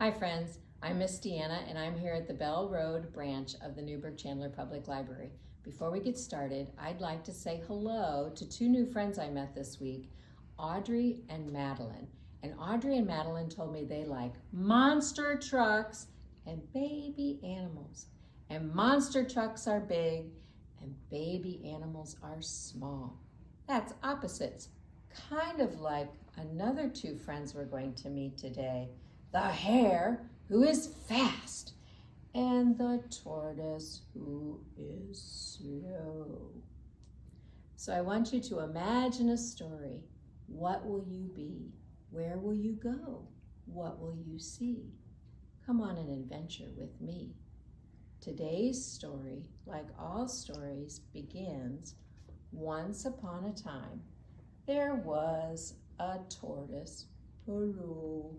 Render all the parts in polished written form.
Hi friends, I'm Miss Deanna and I'm here at the Bell Road branch of the Newburgh-Chandler Public Library. Before we get started, I'd like to say hello to two new friends I met this week, Audrey and Madeline. And Audrey and Madeline told me they like monster trucks and baby animals. And monster trucks are big and baby animals are small. That's opposites, kind of like another two friends we're going to meet today. The hare, who is fast, and the tortoise, who is slow. So I want you to imagine a story. What will you be? Where will you go? What will you see? Come on an adventure with me. Today's story, like all stories, begins once upon a time. There was a tortoise, hello,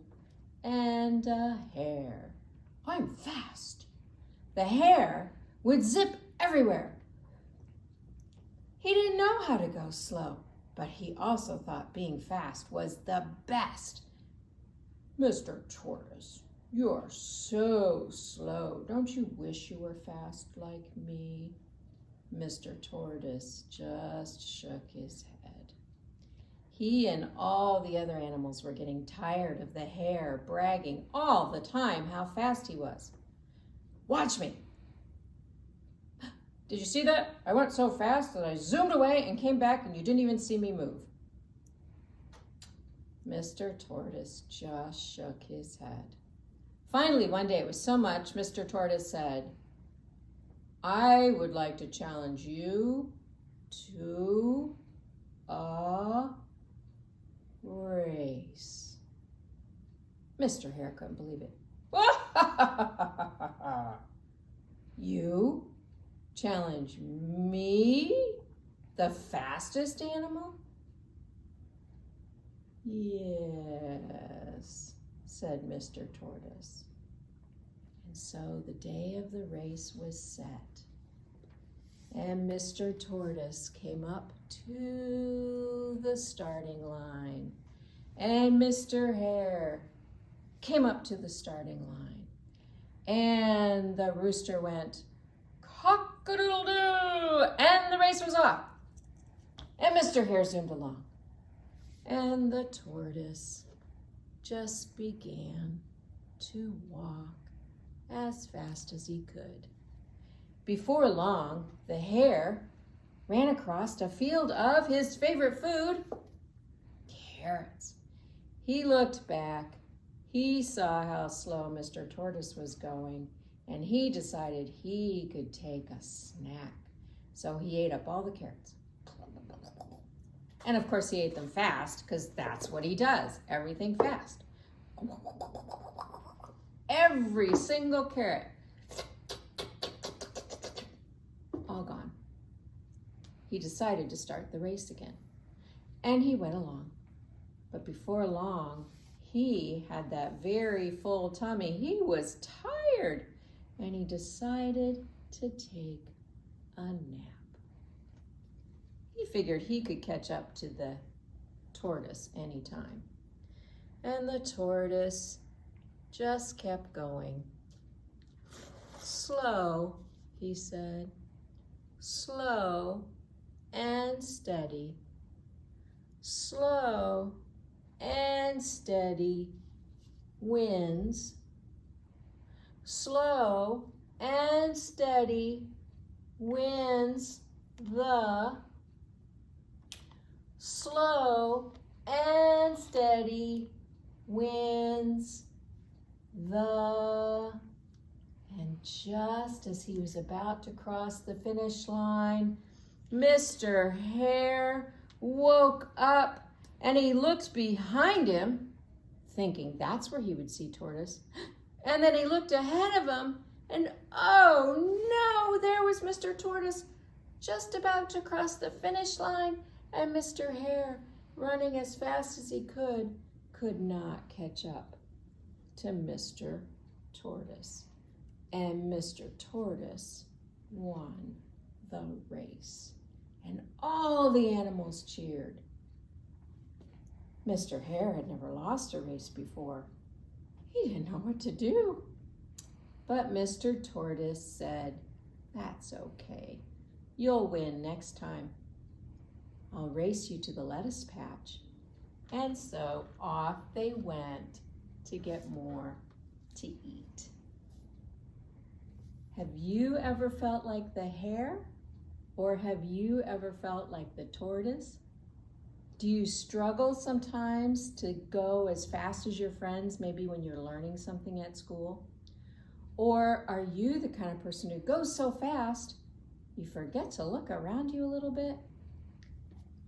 and a hare. I'm fast. The hare would zip everywhere. He didn't know how to go slow, but he also thought being fast was the best. Mr. Tortoise, you're so slow. Don't you wish you were fast like me? Mr. Tortoise just shook his head. He and all the other animals were getting tired of the hare bragging all the time how fast he was. Watch me. Did you see that? I went so fast that I zoomed away and came back and you didn't even see me move. Mr. Tortoise just shook his head. Finally, one day, it was so much, Mr. Tortoise said, I would like to challenge you to a race. Mr. Hare couldn't believe it. You challenge me, the fastest animal? Yes, said Mr. Tortoise. And so the day of the race was set. And Mr. Tortoise came up to the starting line. And Mr. Hare came up to the starting line. And the rooster went, cock-a-doodle-doo, and the race was off. And Mr. Hare zoomed along. And the tortoise just began to walk as fast as he could. Before long, the hare ran across a field of his favorite food, carrots. He looked back. He saw how slow Mr. Tortoise was going, and he decided he could take a snack. So he ate up all the carrots. And of course, he ate them fast, because that's what he does, everything fast. Every single carrot. All gone. He decided to start the race again. And he went along. But before long, he had that very full tummy. He was tired. And he decided to take a nap. He figured he could catch up to the tortoise anytime. And the tortoise just kept going. Slow, he said. Slow and steady. Slow and steady wins. Slow and steady wins the. Slow and steady wins the. And just as he was about to cross the finish line, Mr. Hare woke up and he looked behind him, thinking that's where he would see Tortoise. And then he looked ahead of him and oh no, there was Mr. Tortoise just about to cross the finish line, and Mr. Hare, running as fast as he could not catch up to Mr. Tortoise. And Mr. Tortoise won the race. And all the animals cheered. Mr. Hare had never lost a race before. He didn't know what to do. But Mr. Tortoise said, "That's okay. You'll win next time. I'll race you to the lettuce patch." And so off they went to get more to eat. Have you ever felt like the hare? Or have you ever felt like the tortoise? Do you struggle sometimes to go as fast as your friends, maybe when you're learning something at school? Or are you the kind of person who goes so fast, you forget to look around you a little bit?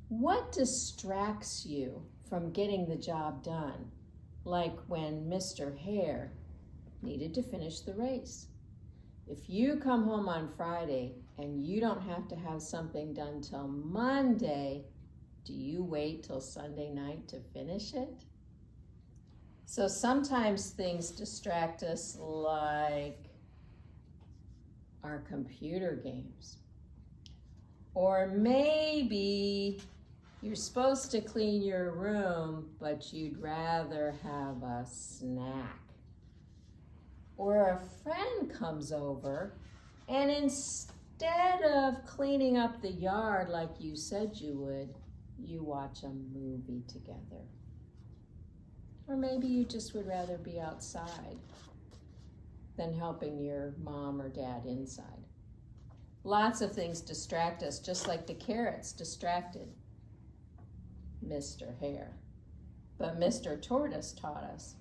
What distracts you from getting the job done? Like when Mr. Hare needed to finish the race. If you come home on Friday and you don't have to have something done till Monday, do you wait till Sunday night to finish it? So sometimes things distract us, like our computer games. Or maybe you're supposed to clean your room, but you'd rather have a snack. Or a friend comes over and instead of cleaning up the yard like you said you would, you watch a movie together. Or maybe you just would rather be outside than helping your mom or dad inside. Lots of things distract us, just like the carrots distracted Mr. Hare. But Mr. Tortoise taught us,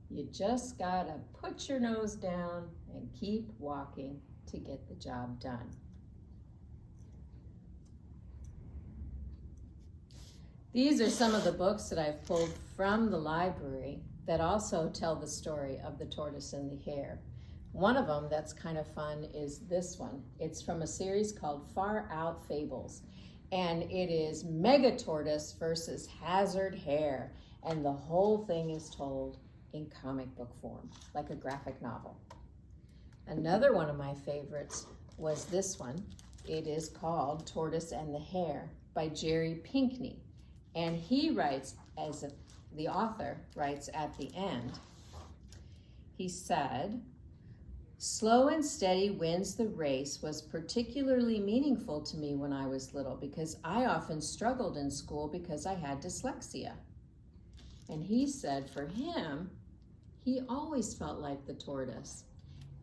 you just gotta put your nose down and keep walking to get the job done. These are some of the books that I've pulled from the library that also tell the story of the tortoise and the hare. One of them that's kind of fun is this one. It's from a series called Far Out Fables. And it is Mega Tortoise versus Hazard Hare. And the whole thing is told in comic book form, like a graphic novel. Another one of my favorites was this one. It is called Tortoise and the Hare by Jerry Pinkney. And he writes, the author writes at the end, he said, "Slow and steady wins the race was particularly meaningful to me when I was little because I often struggled in school because I had dyslexia." And he said for him, he always felt like the tortoise.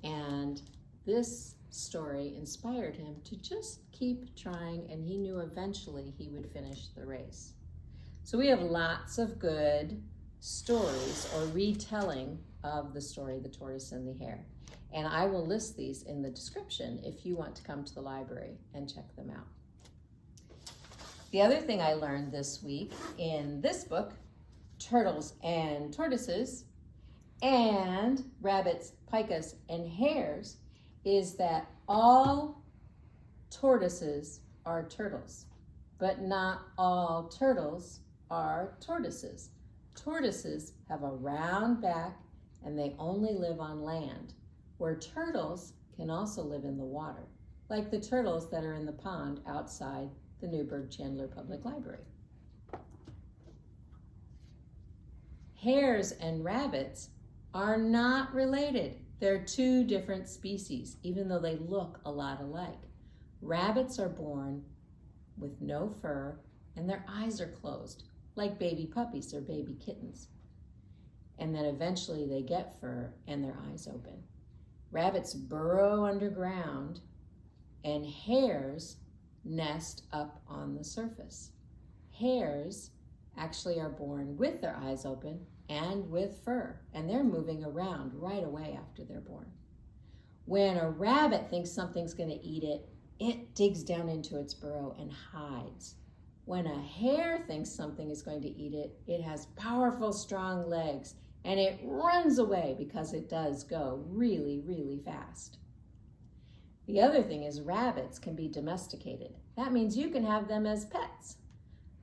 And this story inspired him to just keep trying, and he knew eventually he would finish the race. So we have lots of good stories or retelling of the story, The Tortoise and the Hare. And I will list these in the description if you want to come to the library and check them out. The other thing I learned this week in this book, Turtles and Tortoises, and Rabbits, Pikas, and Hares, is that all tortoises are turtles, but not all turtles are tortoises. Tortoises have a round back and they only live on land, where turtles can also live in the water, like the turtles that are in the pond outside the Newburgh-Chandler Public Library. Hares and rabbits are not related. They're two different species, even though they look a lot alike. Rabbits are born with no fur and their eyes are closed, like baby puppies or baby kittens. And then eventually they get fur and their eyes open. Rabbits burrow underground and hares nest up on the surface. Hares actually are born with their eyes open and with fur, and they're moving around right away after they're born. When a rabbit thinks something's going to eat it, it digs down into its burrow and hides. When a hare thinks something is going to eat it, it has powerful, strong legs, and it runs away because it does go really, really fast. The other thing is rabbits can be domesticated. That means you can have them as pets,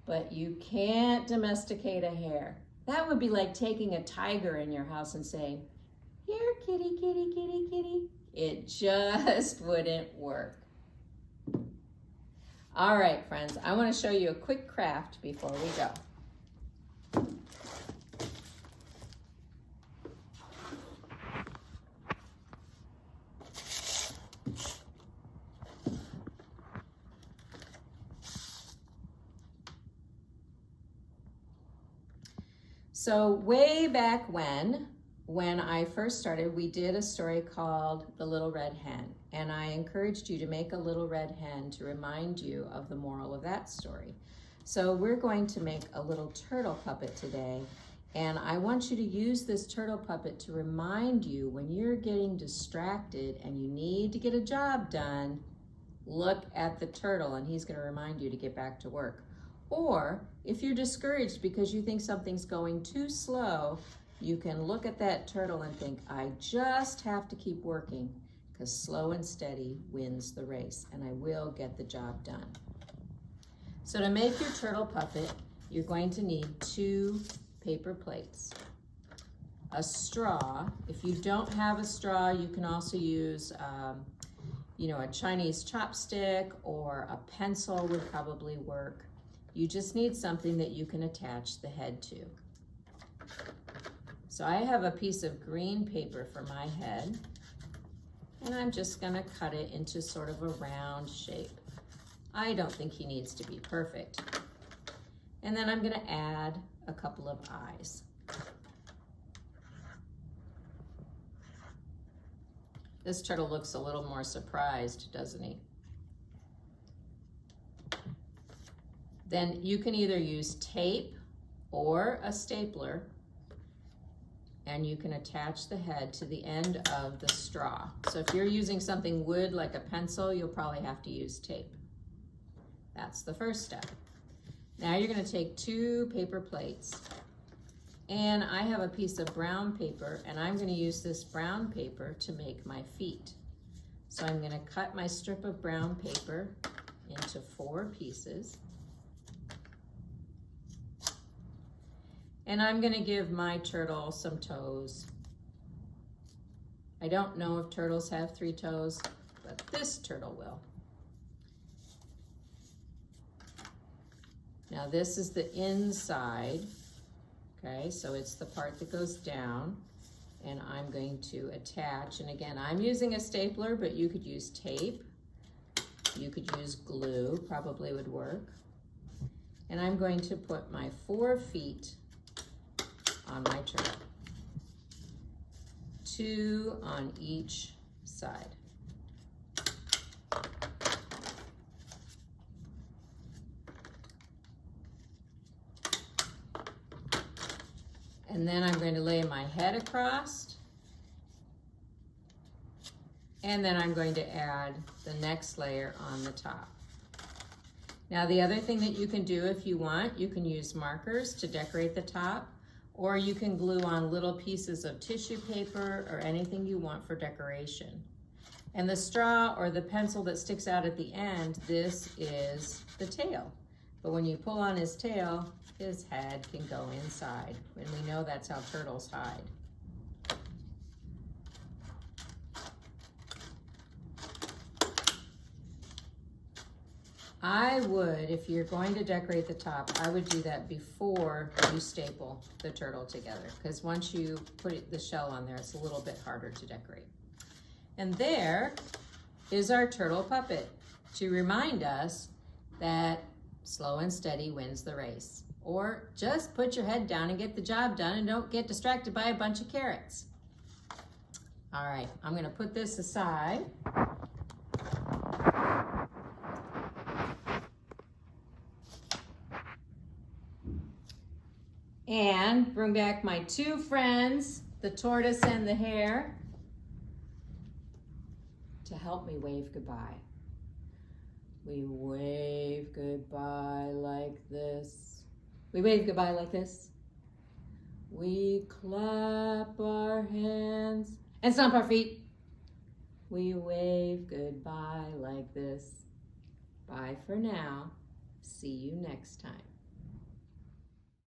but you can't domesticate a hare. That would be like taking a tiger in your house and saying, "Here, kitty, kitty, kitty, kitty." It just wouldn't work. All right, friends, I want to show you a quick craft before we go. So way back when I first started, we did a story called The Little Red Hen, and I encouraged you to make a little red hen to remind you of the moral of that story. So we're going to make a little turtle puppet today, and I want you to use this turtle puppet to remind you when you're getting distracted and you need to get a job done, look at the turtle and he's going to remind you to get back to work. Or if you're discouraged because you think something's going too slow, you can look at that turtle and think, I just have to keep working because slow and steady wins the race and I will get the job done. So to make your turtle puppet, you're going to need 2 paper plates, a straw. If you don't have a straw, you can also use a Chinese chopstick, or a pencil would probably work. You just need something that you can attach the head to. So I have a piece of green paper for my head, and I'm just gonna cut it into sort of a round shape. I don't think he needs to be perfect. And then I'm gonna add a couple of eyes. This turtle looks a little more surprised, doesn't he? Then you can either use tape or a stapler, and you can attach the head to the end of the straw. So if you're using something wood like a pencil, you'll probably have to use tape. That's the first step. Now you're going to take 2 paper plates, and I have a piece of brown paper, and I'm going to use this brown paper to make my feet. So I'm going to cut my strip of brown paper into 4 pieces. And I'm going to give my turtle some toes. I don't know if turtles have 3 toes, but this turtle will. Now this is the inside, okay? So it's the part that goes down, and I'm going to attach, and again, I'm using a stapler, but you could use tape. You could use glue, probably would work. And I'm going to put my 4 feet on my turtle, 2 on each side. And then I'm going to lay my head across, and then I'm going to add the next layer on the top. Now the other thing that you can do if you want, you can use markers to decorate the top, or you can glue on little pieces of tissue paper or anything you want for decoration. And the straw or the pencil that sticks out at the end, this is the tail. But when you pull on his tail, his head can go inside. And we know that's how turtles hide. I would, if you're going to decorate the top, I would do that before you staple the turtle together, because once you put the shell on there, it's a little bit harder to decorate. And there is our turtle puppet to remind us that slow and steady wins the race. Or just put your head down and get the job done and don't get distracted by a bunch of carrots. All right, I'm gonna put this aside. And bring back my 2 friends, the tortoise and the hare, to help me wave goodbye. We wave goodbye like this. We wave goodbye like this. We clap our hands and stomp our feet. We wave goodbye like this. Bye for now. See you next time.